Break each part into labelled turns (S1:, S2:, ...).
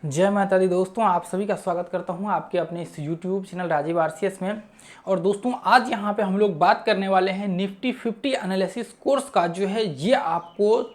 S1: जय माता दी दोस्तों, आप सभी का स्वागत करता हूं आपके अपने इस YouTube चैनल राजीव आरसीएस में। और दोस्तों आज यहां पे हम लोग बात करने वाले हैं निफ्टी 50 एनालिसिस कोर्स का जो है ये आपको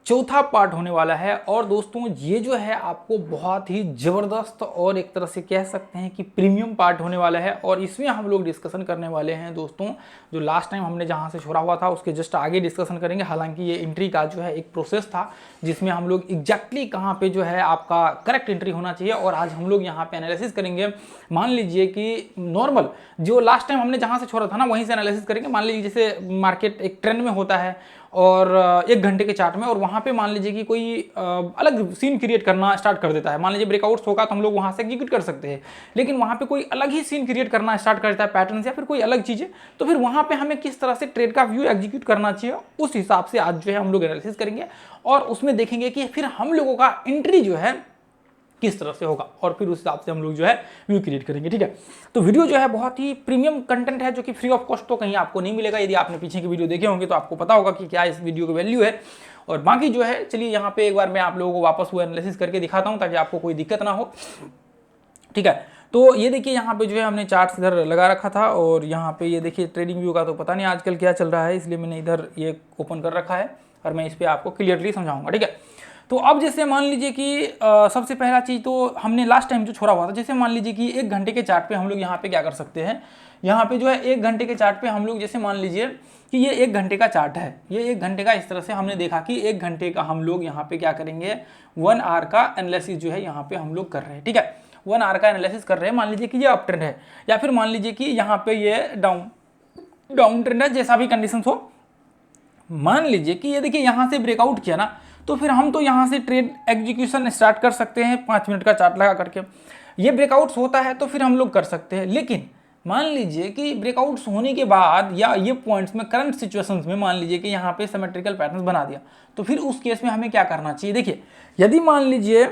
S1: चौथा पार्ट होने वाला है। और दोस्तों ये जो है आपको बहुत ही ज़बरदस्त और एक तरह से कह सकते हैं कि प्रीमियम पार्ट होने वाला है। और इसमें हम लोग डिस्कशन करने वाले हैं दोस्तों, जो लास्ट टाइम हमने जहां से छोड़ा हुआ था उसके जस्ट आगे डिस्कशन करेंगे। हालांकि ये एंट्री का जो है एक प्रोसेस था जिसमें हम लोग एग्जैक्टली कहाँ पे जो है आपका करेक्ट एंट्री होना चाहिए। और आज हम लोग यहाँ पे एनालिसिस करेंगे। मान लीजिए कि नॉर्मल जो लास्ट टाइम हमने जहाँ से छोड़ा था ना वहीं से एनालिसिस करेंगे। मान लीजिए जैसे मार्केट एक ट्रेंड में होता है और एक घंटे के चार्ट में, और वहाँ पे मान लीजिए कि कोई अलग सीन क्रिएट करना स्टार्ट कर देता है। मान लीजिए ब्रेकआउट्स होगा तो हम लोग वहाँ से एग्जीक्यूट कर सकते हैं, लेकिन वहाँ पे कोई अलग ही सीन क्रिएट करना स्टार्ट कर देता है, पैटर्न या फिर कोई अलग चीज़ें। तो फिर वहाँ पे हमें किस तरह से ट्रेड का व्यू एग्जीक्यूट करना चाहिए उस हिसाब से आज जो है हम लोग एनालिसिस करेंगे। और उसमें देखेंगे कि फिर हम लोगों का एंट्री जो है किस तरह से होगा, और फिर उस हिसाब से हम लोग जो है व्यू क्रिएट करेंगे। ठीक है, तो वीडियो जो है बहुत ही प्रीमियम कंटेंट है जो कि फ्री ऑफ कॉस्ट तो कहीं आपको नहीं मिलेगा। यदि आपने पीछे की वीडियो देखे होंगे तो आपको पता होगा कि क्या इस वीडियो की वैल्यू है। और बाकी जो है चलिए यहाँ पे एक बार मैं आप लोगों को वापस वो एनालिसिस करके दिखाता हूँ ताकि आपको कोई दिक्कत ना हो। ठीक है, तो ये देखिए यहाँ पे जो है हमने चार्ट्स इधर लगा रखा था, और यहाँ पे ये देखिए ट्रेडिंग व्यू का तो पता नहीं आजकल क्या चल रहा है, इसलिए मैंने इधर ये ओपन कर रखा है और मैं इस पर आपको क्लियरली समझाऊंगा। ठीक है, तो अब जैसे मान लीजिए कि सबसे पहला चीज़ तो हमने लास्ट टाइम जो छोड़ा हुआ था, जैसे मान लीजिए कि एक घंटे के चार्ट पे हम लोग यहाँ पे क्या कर सकते हैं। यहाँ पे जो है एक घंटे के चार्ट पे हम लोग जैसे मान लीजिए कि ये एक घंटे का चार्ट है, ये एक घंटे का इस तरह से हमने देखा कि एक घंटे का हम लोग यहाँ पे क्या करेंगे, 1 आवर का एनालिसिस जो है यहाँ पे हम लोग कर रहे हैं। ठीक है, 1 आवर का एनालिसिस कर रहे हैं। मान लीजिए कि ये अप ट्रेंड है या फिर मान लीजिए कि यहाँ पे ये डाउन ट्रेंड है, जैसा भी कंडीशन हो। मान लीजिए कि ये देखिए यहाँ से ब्रेकआउट किया ना, तो फिर हम तो यहाँ से ट्रेड एग्जीक्यूशन स्टार्ट कर सकते हैं 5 मिनट का चार्ट लगा करके। ये ब्रेकआउट्स होता है तो फिर हम लोग कर सकते हैं, लेकिन मान लीजिए कि ब्रेकआउट्स होने के बाद या ये पॉइंट्स में करंट सिचुएशंस में मान लीजिए कि यहाँ पे सिमेट्रिकल पैटर्न्स बना दिया, तो फिर उस केस में हमें क्या करना चाहिए। देखिए यदि मान लीजिए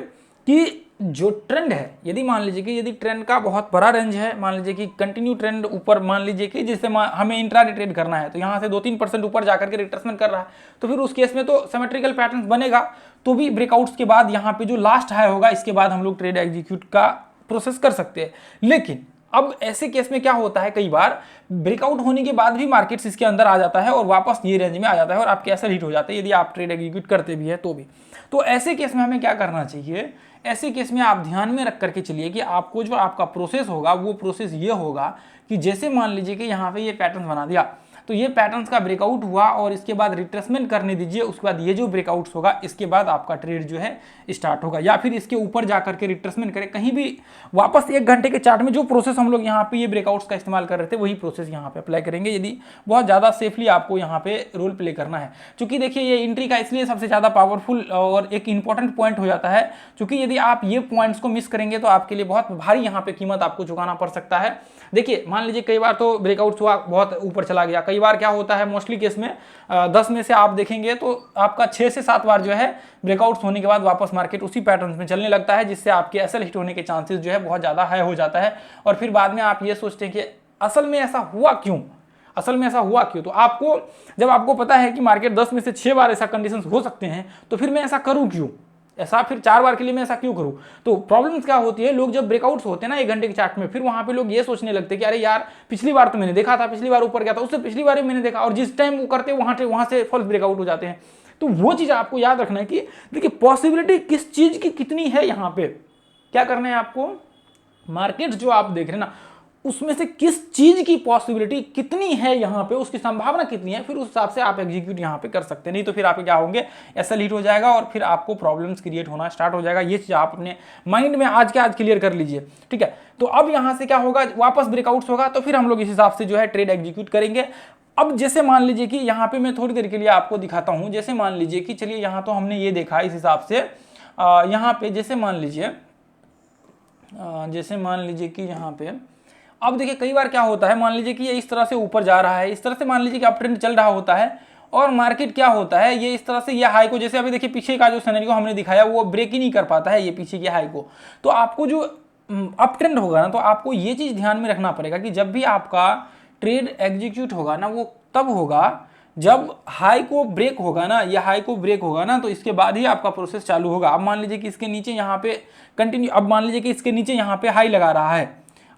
S1: कि जो ट्रेंड है, यदि मान लीजिए कि यदि ट्रेंड का बहुत बड़ा रेंज है, मान लीजिए कि कंटिन्यू ट्रेंड ऊपर, मान लीजिए कि जिससे हमें इंट्राडे ट्रेड करना है, तो यहाँ से 2-3% ऊपर जाकर के रिट्रेसमेंट कर रहा है, तो फिर उस केस में तो सिमेट्रिकल पैटर्न बनेगा। तो भी ब्रेकआउट्स के बाद यहाँ पे जो लास्ट हाई होगा इसके बाद हम लोग ट्रेड एग्जीक्यूट का प्रोसेस कर सकते हैं। लेकिन अब ऐसे केस में क्या होता है, कई बार ब्रेकआउट होने के बाद भी मार्केट्स इसके अंदर आ जाता है और वापस ये रेंज में आ जाता है और आपके ऐसे हिट हो जाते हैं यदि आप ट्रेड एग्जीक्यूट करते भी है तो भी। तो ऐसे केस में हमें क्या करना चाहिए, ऐसे केस में आप ध्यान में रख करके चलिए कि आपको जो आपका प्रोसेस होगा वो प्रोसेस ये होगा कि जैसे मान लीजिए कि यहाँ पे ये पैटर्न बना दिया, तो ये पैटर्न्स का ब्रेकआउट हुआ और इसके बाद रिट्रेसमेंट करने दीजिए। उसके बाद ये जो ब्रेकआउट्स होगा इसके बाद आपका ट्रेड जो है स्टार्ट होगा, या फिर इसके ऊपर जाकर के रिट्रेसमेंट करें कहीं भी वापस एक घंटे के चार्ट में जो प्रोसेस हम लोग यहाँ पे ये ब्रेकआउट्स का इस्तेमाल कर रहे थे वही प्रोसेस यहाँ पे अप्लाई करेंगे, यदि बहुत ज़्यादा सेफली आपको यहाँ पे रोल प्ले करना है। क्योंकि देखिए ये एंट्री का इसलिए सबसे ज़्यादा पावरफुल और एक इंपॉर्टेंट पॉइंट हो जाता है, क्योंकि यदि आप ये पॉइंट्स को मिस करेंगे तो आपके लिए बहुत भारी यहाँ पे कीमत आपको चुकाना पड़ सकता है। देखिए मान लीजिए कई बार तो ब्रेकआउट हुआ, बहुत ऊपर चला गया, कई बार क्या होता है मोस्टली केस में 10 में से आप देखेंगे तो आपका 6 से 7 बार जो है ब्रेकआउट्स होने के बाद वापस मार्केट उसी पैटर्न में चलने लगता है, जिससे आपके एसएल हिट होने के चांसेस जो है बहुत ज़्यादा हाई हो जाता है। और फिर बाद में आप ये सोचते हैं कि असल में ऐसा हुआ क्यों, असल में ऐसा हुआ क्यों। तो आपको जब आपको पता है कि मार्केट 10 में से 6 बार ऐसा कंडीशन हो सकते हैं, तो फिर मैं ऐसा करूँ क्यों, ऐसा फिर 4 बार के लिए मैं ऐसा क्यों करूं। तो प्रॉब्लम्स क्या होती है, लोग जब ब्रेकआउट्स होते हैं ना एक घंटे के चार्ट में, फिर वहां पे लोग ये सोचने लगते हैं कि अरे यार पिछली बार तो मैंने देखा था, पिछली बार ऊपर गया था, उससे पिछली बार भी मैंने देखा, और जिस टाइम वो करते वहां से फॉल्स ब्रेकआउट हो जाते हैं। तो वो चीज आपको याद रखना है कि देखिए पॉसिबिलिटी किस चीज की कितनी है। यहाँ पे क्या करना है आपको, मार्केट जो आप देख रहे हैं ना उसमें से किस चीज की पॉसिबिलिटी कितनी है, यहाँ पे उसकी संभावना कितनी है, फिर उस हिसाब से आप एग्जीक्यूट यहाँ पे कर सकते हैं। नहीं तो फिर आपके क्या होंगे, एसएल हिट हो जाएगा और फिर आपको प्रॉब्लम्स क्रिएट होना स्टार्ट हो जाएगा। ये चीज आप अपने माइंड में आज के आज क्लियर कर लीजिए। ठीक है, तो अब यहाँ से क्या होगा, वापस ब्रेकआउट्स होगा तो फिर हम लोग इस हिसाब से जो है ट्रेड एग्जीक्यूट करेंगे। अब जैसे मान लीजिए कि यहाँ पे मैं थोड़ी देर के लिए आपको दिखाता हूँ। जैसे मान लीजिए कि चलिए यहाँ तो हमने ये देखा इस हिसाब से, यहाँ पे जैसे मान लीजिए कि यहाँ पे अब देखिए कई बार क्या होता है, मान लीजिए कि ये इस तरह से ऊपर जा रहा है, इस तरह से मान लीजिए कि अप ट्रेंड चल रहा होता है और मार्केट क्या होता है, ये इस तरह से ये हाई को, जैसे अभी देखिए पीछे का जो सिनेरियो हमने दिखाया वो ब्रेक ही नहीं कर पाता है ये पीछे की हाई को। तो आपको जो अप ट्रेंड होगा ना, तो आपको ये चीज़ ध्यान में रखना पड़ेगा कि जब भी आपका ट्रेड एग्जीक्यूट होगा ना वो तब होगा जब हाई को ब्रेक होगा ना, ये हाई को ब्रेक होगा ना, तो इसके बाद ही आपका प्रोसेस चालू होगा। अब मान लीजिए कि इसके नीचे यहाँ पे कंटिन्यू, अब मान लीजिए कि इसके नीचे यहाँ पे हाई लगा रहा है,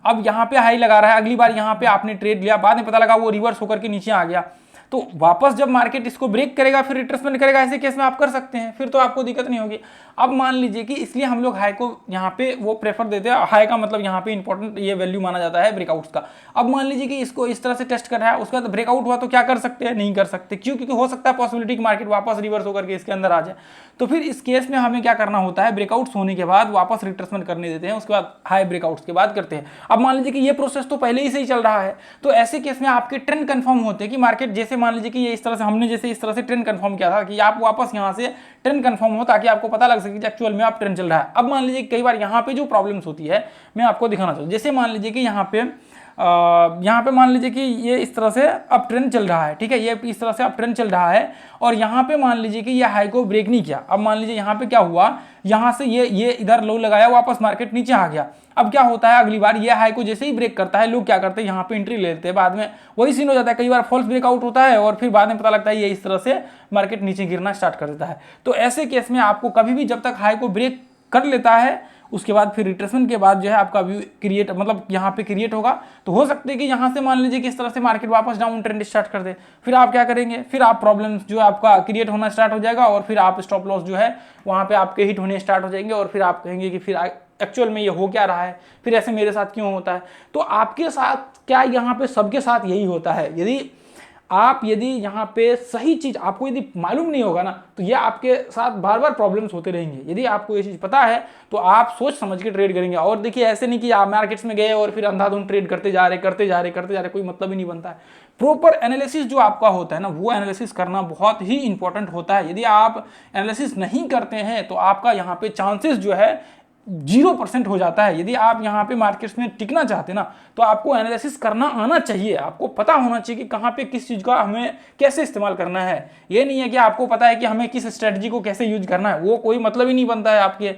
S1: अब यहाँ पे हाई लगा रहा है, अगली बार यहाँ पे आपने ट्रेड लिया, बाद में पता लगा वो रिवर्स होकर के नीचे आ गया, तो वापस जब मार्केट इसको ब्रेक करेगा फिर रिट्रेसमेंट करेगा, ऐसे केस में आप कर सकते हैं, फिर तो आपको दिक्कत नहीं होगी। अब मान लीजिए कि इसलिए हम लोग हाई को यहाँ पे वो प्रेफर देते हैं, हाई का मतलब यहाँ पे इंपॉर्टेंट ये वैल्यू माना जाता है ब्रेकआउट्स का। अब मान लीजिए कि इसको इस तरह से टेस्ट कर रहा है, उसके बाद ब्रेकआउट हुआ तो क्या कर सकते हैं, नहीं कर सकते, क्यों, क्योंकि हो सकता है पॉसिबिलिटी कि मार्केट वापस रिवर्स होकर के इसके अंदर आ जाए। तो फिर इस केस में हमें क्या करना होता है, ब्रेकआउट्स होने के बाद वापस रिट्रेसमेंट करने देते हैं, उसके बाद हाई ब्रेकआउट्स के बाद करते हैं। अब मान लीजिए कि ये प्रोसेस तो पहले ही से ही चल रहा है, तो ऐसे केस में आपके ट्रेंड कंफर्म होते हैं कि मार्केट, जैसे मान लीजिए कि ये इस तरह से हमने जैसे इस तरह से ट्रेंड कंफर्म किया था कि आप वापस यहाँ से ट्रेंड कंफर्म हो, ताकि आपको पता लग सके कि एक्चुअल में आप ट्रेंड चल रहा है। अब मान लीजिए कई बार यहाँ पे जो प्रॉब्लम्स होती है मैं आपको दिखाना चाहूँ, जैसे मान लीजिए कि यहाँ पे मान लीजिए कि ये इस तरह से अप ट्रेंड चल रहा है, ठीक है, ये इस तरह से अप ट्रेंड चल रहा है, और यहाँ पे मान लीजिए कि ये हाई को ब्रेक नहीं किया। अब मान लीजिए यहाँ पे क्या हुआ, यहाँ से ये इधर लो लगाया, वापस मार्केट नीचे आ गया। अब क्या होता है, अगली बार ये हाई को जैसे ही ब्रेक करता है, लोग क्या करते हैं, यहाँ पे एंट्री ले लेते हैं, बाद में वही सीन हो जाता है, कई बार फॉल्स ब्रेकआउट होता है और फिर बाद में पता लगता है ये इस तरह से मार्केट नीचे गिरना स्टार्ट कर देता है। तो ऐसे केस में आपको कभी भी जब तक हाई को ब्रेक कर लेता है, उसके बाद फिर रिट्रेसमेंट के बाद जो है आपका व्यू क्रिएट, मतलब यहाँ पे क्रिएट होगा, तो हो सकता है कि यहाँ से मान लीजिए कि इस तरह से मार्केट वापस डाउन ट्रेंड स्टार्ट कर दे, फिर आप क्या करेंगे, फिर आप प्रॉब्लम्स जो है आपका क्रिएट होना स्टार्ट हो जाएगा, और फिर आप स्टॉप लॉस जो है वहाँ पे आपके हिट होने स्टार्ट हो जाएंगे, और फिर आप कहेंगे कि फिर एक्चुअल में ये हो क्या रहा है, फिर ऐसे मेरे साथ क्यों होता है। तो आपके साथ क्या, यहाँ पे सबके साथ यही होता है। यदि यहाँ पे सही चीज आपको यदि मालूम नहीं होगा ना, तो ये आपके साथ बार बार प्रॉब्लम्स होते रहेंगे। यदि आपको ये चीज पता है तो आप सोच समझ के ट्रेड करेंगे। और देखिए, ऐसे नहीं कि आप मार्केट्स में गए और फिर अंधाधुंध ट्रेड करते जा रहे, कोई मतलब ही नहीं बनता है। प्रॉपर एनालिसिस जो आपका होता है ना, वो एनालिसिस करना बहुत ही इंपॉर्टेंट होता है। यदि आप एनालिसिस नहीं करते हैं तो आपका यहाँ पे चांसेस जो है 0% हो जाता है। यदि आप यहाँ पे मार्केट्स में टिकना चाहते ना, तो आपको एनालिसिस करना आना चाहिए, आपको पता होना चाहिए कि कहाँ पे किस चीज़ का हमें कैसे इस्तेमाल करना है। ये नहीं है कि आपको पता है कि हमें किस स्ट्रेटजी को कैसे यूज करना है, वो कोई मतलब ही नहीं बनता है। आपके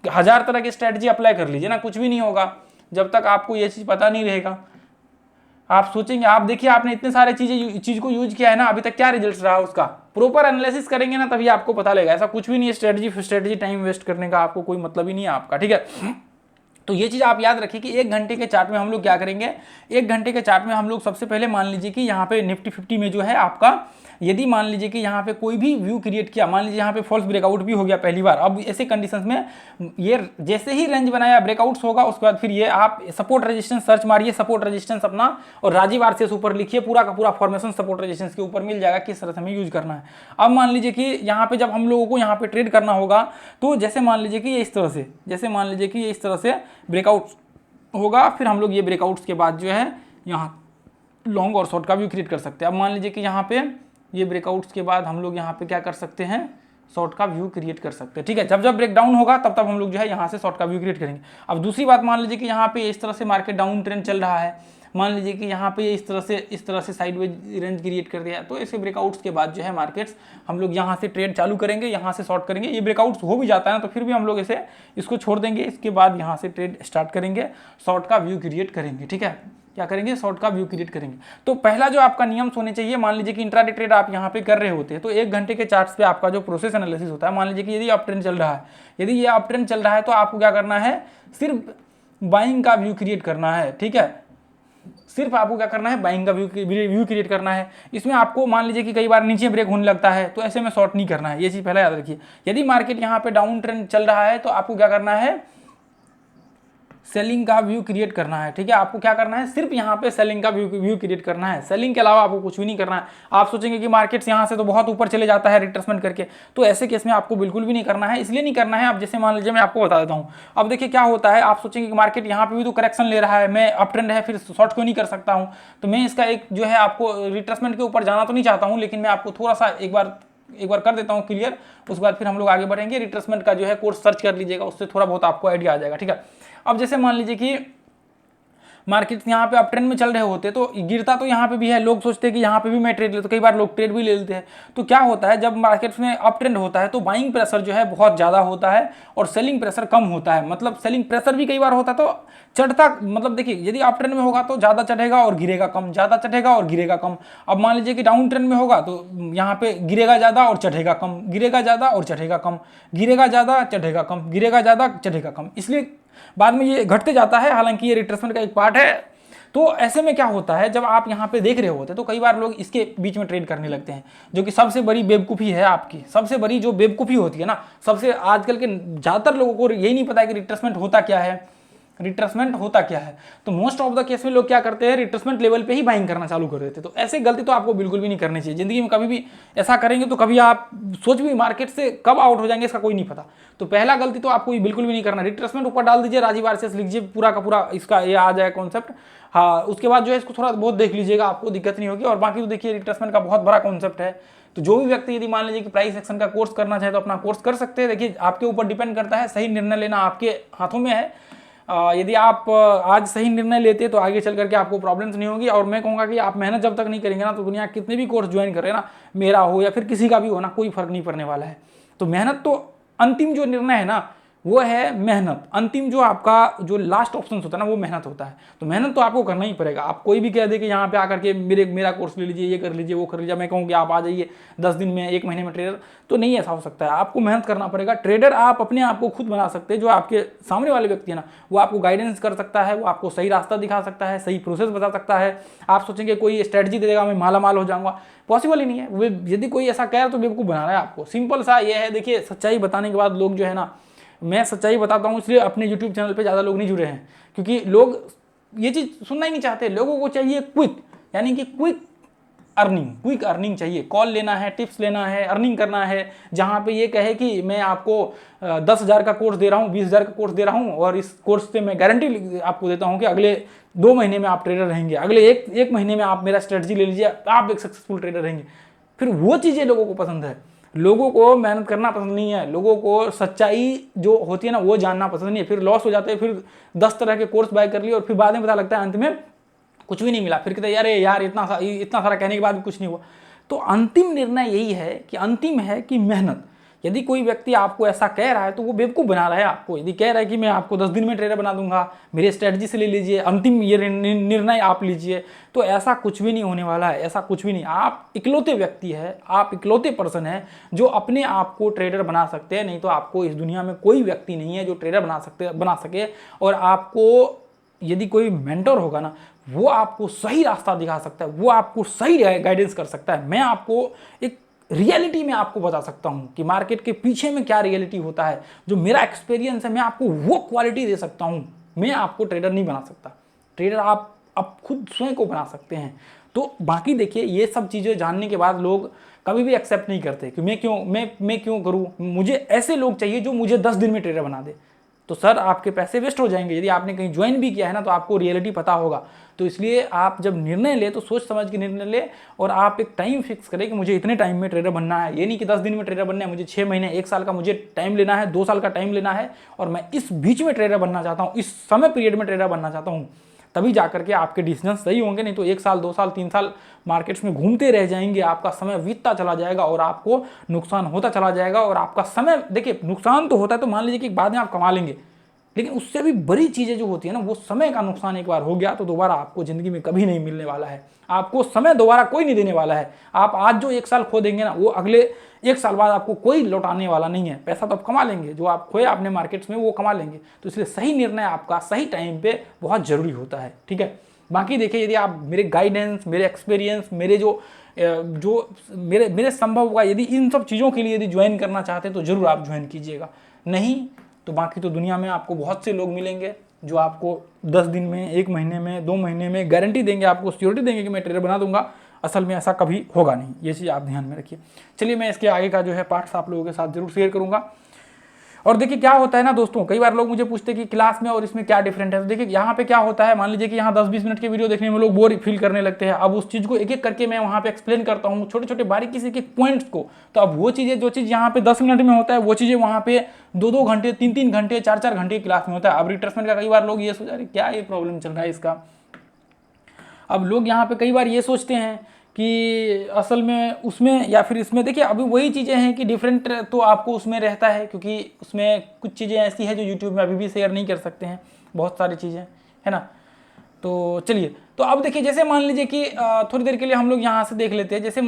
S1: 1000 तरह की स्ट्रेटजी अप्लाई कर लीजिए ना, कुछ भी नहीं होगा जब तक आपको ये चीज़ पता नहीं रहेगा। आप सोचेंगे, आप देखिए आपने इतने सारे चीज को यूज किया है ना, अभी तक क्या रिजल्ट रहा उसका। प्रॉपर एनालिसिस करेंगे ना, तभी आपको पता लगेगा। ऐसा कुछ भी नहीं है स्ट्रेटजी टाइम वेस्ट करने का, आपको कोई मतलब ही नहीं है आपका, ठीक है। तो ये चीज़ आप याद रखिए कि 1 घंटे के चार्ट में हम लोग क्या करेंगे, 1 घंटे के चार्ट में हम लोग सबसे पहले मान लीजिए कि यहाँ पे निफ्टी 50 में जो है आपका, यदि मान लीजिए कि यहाँ पे कोई भी व्यू क्रिएट किया, मान लीजिए यहाँ पे फॉल्स ब्रेकआउट भी हो गया पहली बार, अब ऐसे कंडीशंस में ये जैसे ही रेंज बनाया ब्रेकआउट्स होगा, उसके बाद फिर ये आप सपोर्ट रेजिस्टेंस सर्च मारिए, सपोर्ट रेजिस्टेंस अपना, और राजीव आरसीएस ऊपर लिखिए, पूरा का पूरा फॉर्मेशन सपोर्ट रेजिस्टेंस के ऊपर मिल जाएगा किस तरह से हमें यूज करना है। अब मान लीजिए कि यहाँ पे जब हम लोगों को यहाँ पे ट्रेड करना होगा, तो जैसे मान लीजिए कि ये इस तरह से ब्रेकआउट होगा, फिर हम लोग ये ब्रेकआउट्स के बाद जो है यहाँ लॉन्ग और शॉर्ट का व्यू क्रिएट कर सकते हैं। अब मान लीजिए कि यहाँ पे ये ब्रेकआउट्स के बाद हम लोग यहाँ पे क्या कर सकते हैं, शॉर्ट का व्यू क्रिएट कर सकते हैं, ठीक है। जब ब्रेक डाउन होगा तब हम लोग जो है यहाँ से शॉर्ट का व्यू क्रिएट करेंगे। अब दूसरी बात, मान लीजिए कि यहाँ पे इस तरह से मार्केट डाउन ट्रेंड चल रहा है, मान लीजिए कि यहाँ पे इस तरह से साइडवेज रेंज क्रिएट कर दिया, तो ऐसे ब्रेकआउट्स के बाद जो है मार्केट्स हम लोग यहाँ से ट्रेड चालू करेंगे, यहाँ से शॉर्ट करेंगे। ये ब्रेकआउट्स हो भी जाता है ना, तो फिर भी हम लोग इसको छोड़ देंगे, इसके बाद यहाँ से ट्रेड स्टार्ट करेंगे, शॉर्ट का व्यू क्रिएट करेंगे, ठीक है। क्या करेंगे, शॉर्ट का व्यू क्रिएट करेंगे। तो पहला जो आपका नियम होने चाहिए, मान लीजिए कि इंट्राडे ट्रेड आप यहाँ पे कर रहे होते हैं, तो 1 घंटे के चार्ट्स पे आपका जो प्रोसेस एनालिसिस होता है, मान लीजिए कि यदि अप ट्रेंड चल रहा है, यदि ये अप ट्रेंड चल रहा है, तो आपको क्या करना है, सिर्फ बाइंग का व्यू क्रिएट करना है, ठीक है। सिर्फ आपको क्या करना है, बाइंग का व्यू क्रिएट करना है। इसमें आपको मान लीजिए कि कई बार नीचे ब्रेक होने लगता है, तो ऐसे में शॉर्ट नहीं करना है, ये चीज पहले याद रखिए। यदि मार्केट यहाँ पे डाउन ट्रेंड चल रहा है, तो आपको क्या करना है, सेलिंग का व्यू क्रिएट करना है, ठीक है। आपको क्या करना है, सिर्फ यहाँ पे सेलिंग का व्यू क्रिएट करना है, सेलिंग के अलावा आपको कुछ भी नहीं करना है। आप सोचेंगे कि मार्केट्स यहाँ से तो बहुत ऊपर चले जाता है रिट्रेसमेंट करके, तो ऐसे केस में आपको बिल्कुल भी नहीं करना है। इसलिए नहीं करना है, आप जैसे मान लीजिए, मैं आपको बता देता हूँ। अब देखिए क्या होता है, आप सोचेंगे कि मार्केट यहाँ पे भी तो करेक्शन ले रहा है, मैं अप ट्रेंड है, फिर शॉर्ट क्यों नहीं कर सकता हूँ। तो मैं इसका एक जो है, आपको रिट्रेसमेंट के ऊपर जाना तो नहीं चाहता हूँ, लेकिन मैं आपको थोड़ा सा एक बार कर देता हूँ क्लियर, उसके बाद फिर हम लोग आगे बढ़ेंगे। रिट्रेसमेंट का जो है कोर्स सर्च कर लीजिएगा, उससे थोड़ा बहुत आपको आइडिया आ जाएगा, ठीक है। अब जैसे मान लीजिए कि मार्केट यहाँ पे अप ट्रेंड में चल रहे होते तो गिरता तो यहाँ पे भी है, लोग सोचते हैं कि यहाँ पे भी मैं ट्रेड ले, तो कई बार लोग ट्रेड भी ले लेते हैं। तो क्या होता है जब मार्केट में अप ट्रेंड होता है तो बाइंग प्रेशर जो है बहुत ज़्यादा होता है और सेलिंग प्रेशर कम होता है। मतलब सेलिंग प्रेशर भी कई बार होता है तो चढ़ता, मतलब देखिए यदि अप ट्रेंड में होगा तो ज़्यादा चढ़ेगा और गिरेगा कम, ज़्यादा चढ़ेगा और गिरेगा कम। अब मान लीजिए कि डाउन ट्रेंड में होगा तो यहाँ पे गिरेगा ज़्यादा और चढ़ेगा कम, गिरेगा ज़्यादा और चढ़ेगा कम, गिरेगा ज़्यादा चढ़ेगा कम, गिरेगा ज़्यादा चढ़ेगा कम, इसलिए बाद में ये घटते जाता है। हालांकि ये रिट्रेसमेंट का एक पार्ट है। तो ऐसे में क्या होता है जब आप यहाँ पे देख रहे होते तो कई बार लोग इसके बीच में ट्रेड करने लगते हैं, जो कि सबसे बड़ी बेवकूफ़ी है आपकी। सबसे बड़ी जो बेवकूफ़ी होती है ना, सबसे आजकल के ज़्यादातर लोगों को यही नहीं पता है कि रिट्रेसमेंट होता क्या है, रिट्रेसमेंट होता क्या है। तो मोस्ट ऑफ द केस में लोग क्या करते हैं, रिट्रेसमेंट लेवल पे ही बाइंग करना चालू कर देते हैं। तो ऐसे गलती तो आपको बिल्कुल भी नहीं करनी चाहिए जिंदगी में। कभी भी ऐसा करेंगे तो कभी आप सोच भी मार्केट से कब आउट हो जाएंगे इसका कोई नहीं पता। तो पहला गलती तो आपको बिल्कुल भी नहीं करना। रिट्रेसमेंट ऊपर डाल दीजिए, राजीव आरसीएस लिखिए, पूरा का पूरा इसका ये आ जाए कॉन्सेप्ट। हाँ, उसके बाद जो है इसको थोड़ा बहुत देख लीजिएगा, आपको दिक्कत नहीं होगी। और बाकी तो देखिए रिट्रेसमेंट का बहुत बड़ा कॉन्सेप्ट है। तो जो भी व्यक्ति यदि मान लीजिए कि प्राइस एक्शन का कोर्स करना चाहे तो अपना कोर्स कर सकते हैं। देखिए आपके ऊपर डिपेंड करता है, सही निर्णय लेना आपके हाथों में है। यदि आप आज सही निर्णय लेते तो आगे चल करके आपको प्रॉब्लम्स नहीं होगी। और मैं कहूँगा कि आप मेहनत जब तक नहीं करेंगे ना तो दुनिया कितने भी कोर्स ज्वाइन करें ना, मेरा हो या फिर किसी का भी हो ना, कोई फर्क नहीं पड़ने वाला है। तो मेहनत तो अंतिम जो निर्णय है ना वो है मेहनत। अंतिम जो आपका जो लास्ट ऑप्शन होता है ना वो मेहनत होता है। तो मेहनत तो आपको करना ही पड़ेगा। आप कोई भी कह दे कि यहाँ पे आकर के मेरा कोर्स ले लीजिए, ये कर लीजिए, वो कर लीजिए, मैं कहूँ कि आप आ जाइए 10 दिन में 1 महीने में ट्रेडर, तो नहीं ऐसा हो सकता है। आपको मेहनत करना पड़ेगा। ट्रेडर आप अपने आप को खुद बना सकते हैं। जो आपके सामने वाले व्यक्ति है ना वो आपको गाइडेंस कर सकता है, वो आपको सही रास्ता दिखा सकता है, सही प्रोसेस बता सकता है। आप सोचेंगे कोई स्ट्रेटजी दे देगा मैं माला माल हो जाऊंगा, पॉसिबल ही नहीं है। वो यदि कोई ऐसा कह रहा है तो बेवकूफ़ बना रहा है आपको। सिंपल सा ये है। देखिए सच्चाई बताने के बाद लोग जो है ना, मैं सच्चाई बताता हूँ इसलिए अपने YouTube चैनल पे ज़्यादा लोग नहीं जुड़े हैं, क्योंकि लोग ये चीज़ सुनना ही नहीं चाहते। लोगों को चाहिए क्विक, यानी कि क्विक अर्निंग चाहिए। कॉल लेना है, टिप्स लेना है, अर्निंग करना है, जहाँ पे ये कहे कि मैं आपको 10,000 का कोर्स दे रहा हूँ, 20,000 का कोर्स दे रहा हूँ और इस कोर्स से मैं गारंटी आपको देता हूँ कि अगले 2 महीने में आप ट्रेडर रहेंगे, अगले एक महीने में आप मेरा स्ट्रेटजी ले लीजिए, आप एक सक्सेसफुल ट्रेडर रहेंगे। फिर वो चीज़ें लोगों को पसंद है। लोगों को मेहनत करना पसंद नहीं है, लोगों को सच्चाई जो होती है ना वो जानना पसंद नहीं है। फिर लॉस हो जाते हैं, फिर 10 तरह के कोर्स बाय कर लिए और फिर बाद में पता लगता है अंत में कुछ भी नहीं मिला। फिर कहते यार इतना सारा कहने के बाद भी कुछ नहीं हुआ। तो अंतिम निर्णय यही है कि अंतिम है कि मेहनत। यदि कोई व्यक्ति आपको ऐसा कह रहा है तो वो बेवकूफ़ बना रहा है आपको। यदि कह रहा है कि मैं आपको 10 दिन में ट्रेडर बना दूंगा, मेरे स्ट्रेटजी से ले लीजिए, अंतिम ये निर्णय आप लीजिए, तो ऐसा कुछ भी नहीं होने वाला है। ऐसा कुछ भी नहीं। आप इकलौते व्यक्ति है, आप इकलौते पर्सन है जो अपने आप को ट्रेडर बना सकते हैं। नहीं तो आपको इस दुनिया में कोई व्यक्ति नहीं है जो ट्रेडर बना सके। और आपको यदि कोई मेंटर होगा ना वो आपको सही रास्ता दिखा सकता है, वो आपको सही गाइडेंस कर सकता है। मैं आपको एक रियलिटी में आपको बता सकता हूं कि मार्केट के पीछे में क्या रियलिटी होता है। जो मेरा एक्सपीरियंस है मैं आपको वो क्वालिटी दे सकता हूं। मैं आपको ट्रेडर नहीं बना सकता। ट्रेडर आप खुद स्वयं को बना सकते हैं। तो बाकी देखिए ये सब चीज़ें जानने के बाद लोग कभी भी एक्सेप्ट नहीं करते कि मैं क्यों करूं, मुझे ऐसे लोग चाहिए जो मुझे 10 दिन में ट्रेडर बना दे। तो सर आपके पैसे वेस्ट हो जाएंगे। यदि आपने कहीं ज्वाइन भी किया है ना तो आपको रियलिटी पता होगा। तो इसलिए आप जब निर्णय ले तो सोच समझ के निर्णय ले और आप एक टाइम फिक्स करें कि मुझे इतने टाइम में ट्रेडर बनना है। ये नहीं कि 10 दिन में ट्रेडर बनना है, मुझे 6 महीने 1 साल का मुझे टाइम लेना है, 2 साल का टाइम लेना है और मैं इस बीच में ट्रेडर बनना चाहता हूँ, इस समय पीरियड में ट्रेडर बनना चाहता हूँ। तभी जाकर के आपके डिसीजन सही होंगे। नहीं तो 1 साल 2 साल 3 साल मार्केट्स में घूमते रह जाएंगे, आपका समय बीतता चला जाएगा और आपको नुकसान होता चला जाएगा। और आपका समय देखिए नुकसान तो होता है तो मान लीजिए कि बाद में आप कमा लेंगे, लेकिन उससे भी बड़ी चीज़ें जो होती है ना वो समय का नुकसान एक बार हो गया तो दोबारा आपको ज़िंदगी में कभी नहीं मिलने वाला है। आपको समय दोबारा कोई नहीं देने वाला है। आप आज जो 1 साल खो देंगे ना वो अगले 1 साल बाद आपको कोई लौटाने वाला नहीं है। पैसा तो आप कमा लेंगे, जो आप खोए आपने मार्केट्स में वो कमा लेंगे। तो इसलिए सही निर्णय आपका सही टाइम पे बहुत ज़रूरी होता है। ठीक है। बाकी देखिए यदि आप मेरे गाइडेंस, मेरे एक्सपीरियंस, मेरे संभव होगा, यदि इन सब चीज़ों के लिए यदि ज्वाइन करना चाहते हैं तो ज़रूर आप ज्वाइन कीजिएगा। नहीं तो बाकी तो दुनिया में आपको बहुत से लोग मिलेंगे जो आपको 10 दिन में, 1 महीने में, 2 महीने में गारंटी देंगे, आपको सिक्योरिटी देंगे कि मैं ट्रेडर बना दूंगा। असल में ऐसा कभी होगा नहीं। ये चीज़ आप ध्यान में रखिए। चलिए मैं इसके आगे का जो है पार्ट्स आप लोगों के साथ जरूर शेयर करूंगा। और देखिए क्या होता है ना दोस्तों, कई बार लोग मुझे पूछते हैं कि क्लास में और इसमें क्या डिफरेंट है। तो देखिए यहाँ पे क्या होता है, मान लीजिए कि यहाँ 10-20 मिनट की वीडियो देखने में लोग बोर फील करने लगते हैं। अब उस चीज़ को एक एक करके मैं वहाँ पे एक्सप्लेन करता हूँ, छोटे छोटे बारीकी से एक पॉइंट्स को। तो अब वो चीज़ें, जो चीज़ यहाँ पे 10 मिनट में होता है, वो चीज़ें वहाँ पे 2-2 घंटे, 3-3 घंटे, 4-4 घंटे क्लास में होता है। अब रिट्रेसमेंट का कई बार लोग ये सोच रहे क्या ये प्रॉब्लम चल रहा है इसका। अब लोग यहाँ पे कई बार ये सोचते हैं कि असल में उसमें या फिर इसमें, देखिए अभी वही चीज़ें हैं कि डिफरेंट तो आपको उसमें रहता है, क्योंकि उसमें कुछ चीज़ें ऐसी हैं जो यूट्यूब में अभी भी शेयर नहीं कर सकते हैं, बहुत सारी चीज़ें, है ना। तो चलिए, तो अब देखिए जैसे मान लीजिए कि थोड़ी देर के लिए हम लोग यहाँ से देख लेते हैं। जैसे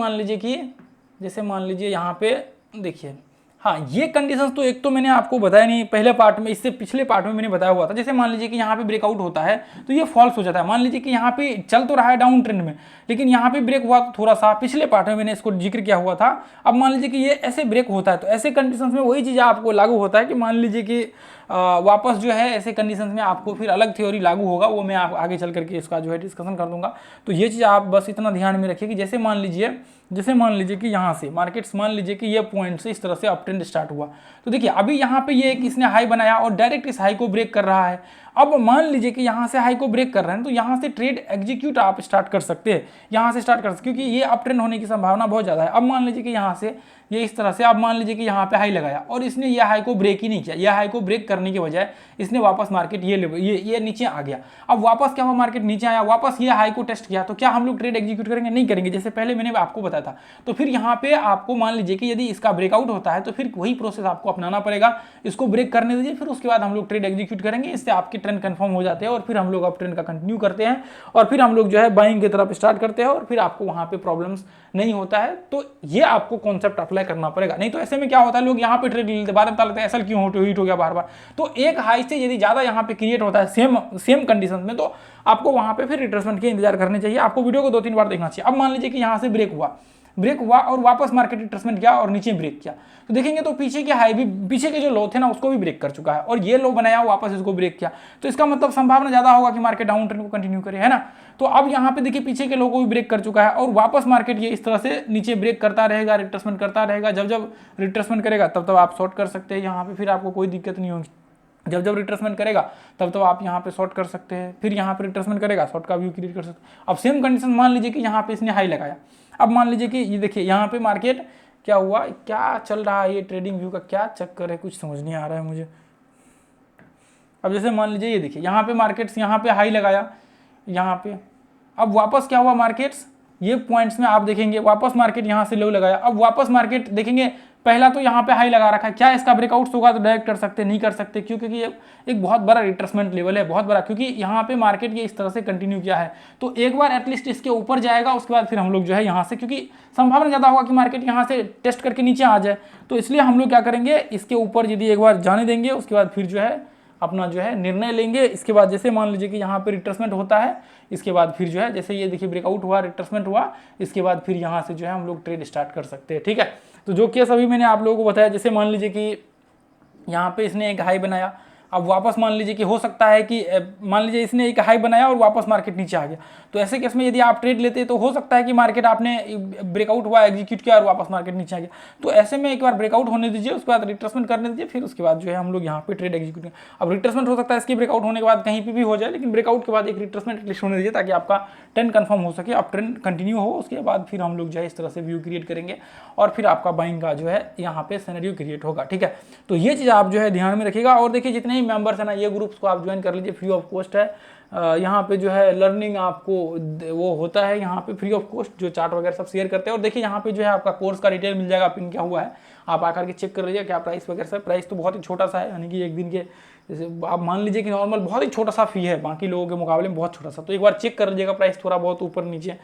S1: मान लीजिए यहाँ पे देखिए, हाँ ये कंडीशंस तो एक तो मैंने आपको बताया नहीं पहले पार्ट में, इससे पिछले पार्ट में मैंने बताया हुआ था। जैसे मान लीजिए कि यहाँ पे ब्रेकआउट होता है तो ये फॉल्स हो जाता है। मान लीजिए कि यहाँ पे चल तो रहा है डाउन ट्रेंड में, लेकिन यहाँ पे ब्रेक हुआ तो थोड़ा सा, पिछले पार्ट में मैंने इसको जिक्र किया हुआ था। अब मान लीजिए कि ये ऐसे ब्रेक होता है, तो ऐसे कंडीशंस में वही चीज़ आपको लागू होता है कि मान लीजिए कि वापस जो है ऐसे कंडीशंस में आपको फिर अलग थ्योरी लागू होगा, वो मैं आप आगे चल करके इसका जो है डिस्कशन कर दूंगा। तो ये चीज़ आप बस इतना ध्यान में रखिए कि जैसे मान लीजिए कि यहाँ से मार्केट्स, मान लीजिए कि ये पॉइंट से इस तरह से अप ट्रेंड स्टार्ट हुआ, तो देखिए अभी यहाँ पे ये इसने हाई बनाया और डायरेक्ट इस हाई को ब्रेक कर रहा है। अब मान लीजिए कि यहाँ से हाई को ब्रेक कर रहे हैं, तो यहाँ से ट्रेड एग्जीक्यूट आप स्टार्ट कर सकते हैं, यहाँ से स्टार्ट कर सकते, क्योंकि ये अप ट्रेंड होने की संभावना बहुत ज़्यादा है। अब मान लीजिए कि यहाँ से ये इस तरह से, अब मान लीजिए कि यहाँ पे हाई लगाया और इसने ये हाई को ब्रेक ही नहीं किया, ये हाई को ब्रेक करने के बजाय इसने वापस मार्केट ये नीचे आ गया। अब वापस क्या हुआ, मार्केट नीचे आया, वापस ये हाई को टेस्ट किया, तो क्या हम लोग ट्रेड एग्जीक्यूट करेंगे? नहीं करेंगे, जैसे पहले मैंने आपको बताया था। तो फिर यहाँ पे आपको मान लीजिए कि यदि इसका ब्रेकआउट होता है तो फिर वही प्रोसेस आपको अपनाना पड़ेगा, इसको ब्रेक करने दीजिए, फिर उसके बाद हम लोग ट्रेड एग्जीक्यूट करेंगे। इससे आपके ट्रेंड कंफर्म हो जाते हैं और फिर हम लोग अप ट्रेंड का कंटिन्यू करते हैं और फिर हम लोग जो है बाइंग की तरफ स्टार्ट करते हैं और फिर आपको वहां पे प्रॉब्लम्स नहीं होता है। तो ये आपको कॉन्सेप्ट अप्लाई करना पड़ेगा, नहीं तो ऐसे में क्या होता है, लोग यहाँ पे ट्रेड ले लेते, बाद में बता लेते हैं ऐसा क्यों हीट हो गया बार बार। तो एक हाई से यदि ज्यादा यहाँ पे क्रिएट होता है सेम कंडीशन में, तो आपको वहां पे फिर रिट्रेसमेंट के इंतजार करने चाहिए। आपको वीडियो को 2-3 बार देखना चाहिए। अब मान लीजिए कि यहाँ से ब्रेक हुआ और वापस मार्केट रिट्रेसमेंट किया और नीचे ब्रेक किया, तो देखेंगे तो पीछे के हाई भी, पीछे के जो लो थे ना उसको भी ब्रेक कर चुका है और ये लो बनाया वापस इसको ब्रेक किया, तो इसका मतलब संभावना ज्यादा होगा कि मार्केट डाउन ट्रेंड को कंटिन्यू करे, है ना। तो अब यहाँ पे देखिए पीछे के लो को भी ब्रेक कर चुका है और वापस मार्केट ये इस तरह से नीचे ब्रेक करता रहेगा, रिट्रेसमेंट करता रहेगा। जब रिट्रेसमेंट करेगा तब आप शॉर्ट कर सकते हैं यहाँ पे, फिर आपको कोई दिक्कत नहीं होगी। जब रिट्रेसमेंट करेगा तब आप यहाँ पे शॉर्ट कर सकते हैं, फिर यहाँ पे रिट्रेसमेंट करेगा, शॉर्ट का व्यू क्रिएट कर सकते हैं। अब सेम कंडीशन मान लीजिए कि यहाँ पे इसने हाई लगाया, अब मान लीजिए कि ये देखिए यहाँ पे मार्केट क्या हुआ, क्या चल रहा है, ये ट्रेडिंग व्यू का क्या चक्कर है, कुछ समझ नहीं आ रहा है मुझे। अब जैसे मान लीजिए ये देखिए यहाँ पे मार्केट्स यहाँ पे हाई लगाया यहाँ पे, अब वापस क्या हुआ, मार्केट्स ये पॉइंट्स में आप देखेंगे वापस मार्केट यहाँ से लो लगाया। अब वापस मार्केट देखेंगे पहला तो यहाँ पे हाई लगा रखा है, क्या इसका ब्रेकआउट होगा तो डायरेक्ट कर सकते, नहीं कर सकते, क्योंकि ये एक बहुत बड़ा रिट्रेसमेंट लेवल है, बहुत बड़ा, क्योंकि यहाँ पे मार्केट ये इस तरह से कंटिन्यू किया है। तो एक बार एटलीस्ट इसके ऊपर जाएगा, उसके बाद फिर हम लोग जो है यहाँ से, क्योंकि संभावना ज़्यादा होगा कि मार्केट यहाँ से टेस्ट करके नीचे आ जाए, तो इसलिए हम लोग क्या करेंगे, इसके ऊपर यदि एक बार जाने देंगे, उसके बाद फिर जो है अपना जो है निर्णय लेंगे। इसके बाद जैसे मान लीजिए कि यहाँ पे रिट्रेसमेंट होता है, इसके बाद फिर जो है जैसे ये देखिए ब्रेकआउट हुआ, रिट्रेसमेंट हुआ, इसके बाद फिर यहाँ से जो है हम लोग ट्रेड स्टार्ट कर सकते हैं, ठीक है। तो जो केस अभी मैंने आप लोगों को बताया, जैसे मान लीजिए कि यहाँ पे इसने एक हाई बनाया, अब वापस मान लीजिए कि हो सकता है कि मान लीजिए इसने एक हाई बनाया और वापस मार्केट नीचे आ गया, तो ऐसे केस में यदि आप ट्रेड लेते हैं तो हो सकता है कि मार्केट आपने ब्रेकआउट हुआ, एग्जीक्यूट किया और वापस मार्केट नीचे आ गया। तो ऐसे में एक बार ब्रेकआउट होने दीजिए, उसके बाद रिट्रेसमेंट करने दीजिए, फिर उसके बाद जो है हम लोग यहाँ पे ट्रेड एग्जीक्यूट करें। अब रिट्रेसमेंट हो सकता है इसके ब्रेकआउट होने के बाद कहीं पर भी हो जाए, लेकिन ब्रेकआउट के बाद एक रिट्रेसमेंट एटलीस्ट होने दीजिए ताकि आपका ट्रेंड कंफर्म हो सके, अब ट्रेंड कंटिन्यू हो, उसके बाद फिर हम लोग जो है इस तरह से व्यू क्रिएट करेंगे और फिर आपका बाइंग का जो है यहाँ पे सिनेरियो क्रिएट होगा, ठीक है। तो ये चीज़ आप जो है ध्यान में रखिएगा। और देखिए जितने ही मेंबर्स हैं ना, ये ग्रुप्स को आप ज्वाइन कर लीजिए, फ्री ऑफ कॉस्ट है। यहाँ पे जो है लर्निंग आपको वो होता है यहाँ पे फ्री ऑफ कॉस्ट, जो चार्ट वगैरह सब शेयर करते हैं। और देखिए यहाँ पे जो है आपका कोर्स का डिटेल मिल जाएगा, पिन क्या हुआ है, आप आकर के चेक कर लीजिए क्या प्राइस वगैरह सब। प्राइस तो बहुत ही छोटा सा है, यानी कि एक दिन के जैसे आप मान लीजिए कि नॉर्मल बहुत ही छोटा सा फी है, बाकी लोगों के मुकाबले में बहुत छोटा सा। तो एक बार चेक कर लीजिएगा, प्राइस थोड़ा बहुत ऊपर नीचे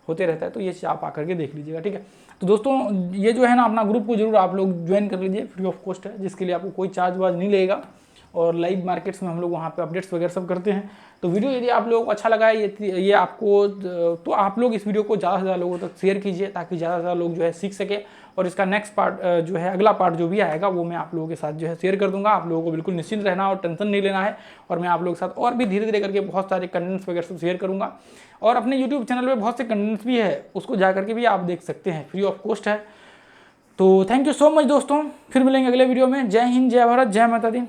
S1: होते रहता है, तो ये आप आकर के देख लीजिएगा, ठीक है। तो दोस्तों ये जो है ना, अपना ग्रुप को जरूर आप लोग ज्वाइन कर लीजिए, फ्री ऑफ कॉस्ट है, जिसके लिए आपको कोई चार्ज वार्ज नहीं लगेगा। और लाइव मार्केट्स में हम लोग वहाँ पे अपडेट्स वगैरह सब करते हैं। तो वीडियो यदि आप लोगों को अच्छा लगा है ये आपको, तो आप लोग इस वीडियो को ज़्यादा से ज़्यादा लोगों तक शेयर कीजिए, ताकि ज़्यादा से ज़्यादा लोग जो है सीख सके। और इसका नेक्स्ट पार्ट जो है, अगला पार्ट जो भी आएगा, वो मैं आप लोगों के साथ जो है शेयर कर दूंगा। आप लोगों को बिल्कुल निश्चिंत रहना और टेंशन नहीं लेना है। और मैं आप लोगों के साथ और भी धीरे धीरे करके बहुत सारे कंटेंट्स वगैरह सब शेयर करूँगा। और अपने यूट्यूब चैनल पर बहुत से कंटेंट्स भी है, उसको जा करके भी आप देख सकते हैं, फ्री ऑफ कॉस्ट है। तो थैंक यू सो मच दोस्तों, फिर मिलेंगे अगले वीडियो में। जय हिंद, जय भारत, जय माता दी।